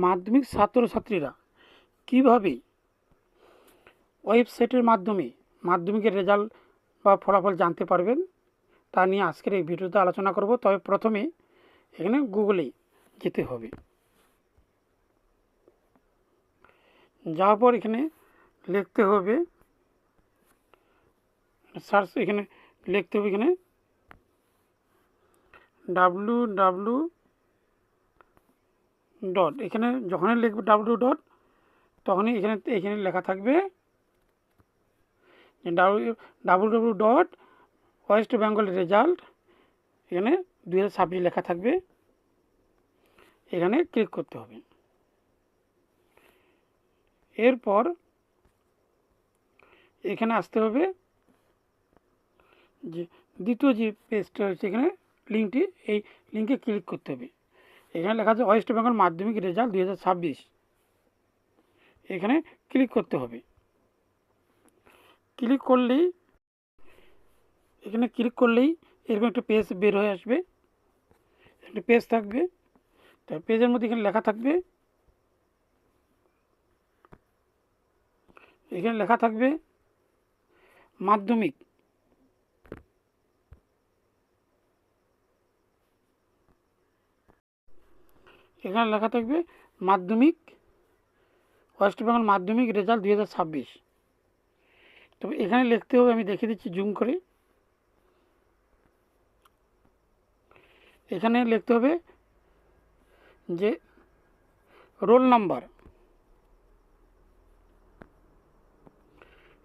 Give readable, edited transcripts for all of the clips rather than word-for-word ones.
মাধ্যমিক ছাত্রছাত্রীরা কীভাবে ওয়েবসাইটের মাধ্যমে মাধ্যমিকের রেজাল্ট বা ফলাফল জানতে পারবেন তা নিয়ে আজকের এই ভিডিওতে আলোচনা করব। তবে প্রথমে এখানে গুগলে যেতে হবে। যাওয়ার পর এখানে লিখতে হবে সার্চ, এখানে লিখতে হবে এখানে www. এখানে যখনই লিখবে www. তখনই এখানে লেখা থাকবে www. ওয়েস্ট বেঙ্গল রেজাল্ট, এখানে 2026 লেখা থাকবে। এখানে ক্লিক করতে হবে। এরপর এখানে আসতে হবে যে দ্বিতীয় যে পেজটা হচ্ছে এখানে লিঙ্কটি, এই লিঙ্কে ক্লিক করতে হবে। এখানে লেখা আছে ওয়েস্ট বেঙ্গল মাধ্যমিক রেজাল্ট 2026, এখানে ক্লিক করতে হবে। এখানে ক্লিক করলেই এরকম একটা পেজ বের হয়ে আসবে, একটা পেজ থাকবে। তার পেজের মধ্যে এখানে লেখা থাকবে, এখানে লেখা থাকবে মাধ্যমিক। এখানে লেখা থাকবে মাধ্যমিক, ওয়েস্ট বেঙ্গল মাধ্যমিক রেজাল্ট 2026। তবে এখানে লিখতে হবে, আমি দেখিয়ে দিচ্ছি জুম করে। এখানে লিখতে হবে যে রোল নাম্বার,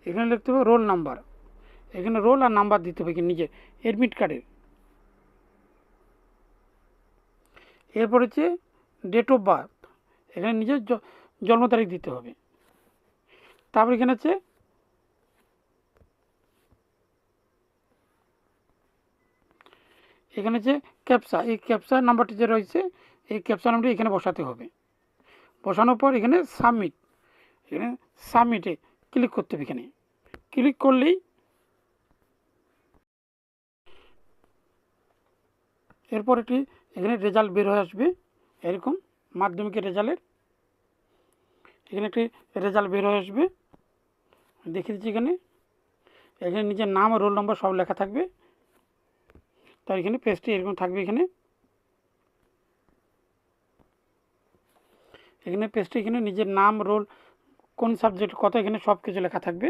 এখানে লিখতে হবে রোল নাম্বার। এখানে রোল আর নাম্বার দিতে হবে নিজের অ্যাডমিট কার্ডের। এরপর হচ্ছে ডেট অফ বার্থ, এখানে নিজের জন্ম তারিখ দিতে হবে। তারপর এখানে হচ্ছে ক্যাপচা, এই ক্যাপচা নাম্বারটি যে রয়েছে এই ক্যাপচা নাম্বারটি এখানে বসাতে হবে। বসানোর পর এখানে সাবমিট, এখানে সাবমিটে ক্লিক করতে হবে। এখানে ক্লিক করলেই এরপর একটি এখানে রেজাল্ট বের হয়ে আসবে। এরকম মাধ্যমিকের রেজাল্টের এখানে একটি রেজাল্ট বের হয়ে আসবে, দেখে দিচ্ছি। এখানে নিজের নাম ও রোল নম্বর সব লেখা থাকবে। তার এখানে পেজটি এরকম থাকবে। এখানে পেজটি এখানে নিজের নাম, রোল, কোন সাবজেক্ট কত, এখানে সব কিছু লেখা থাকবে।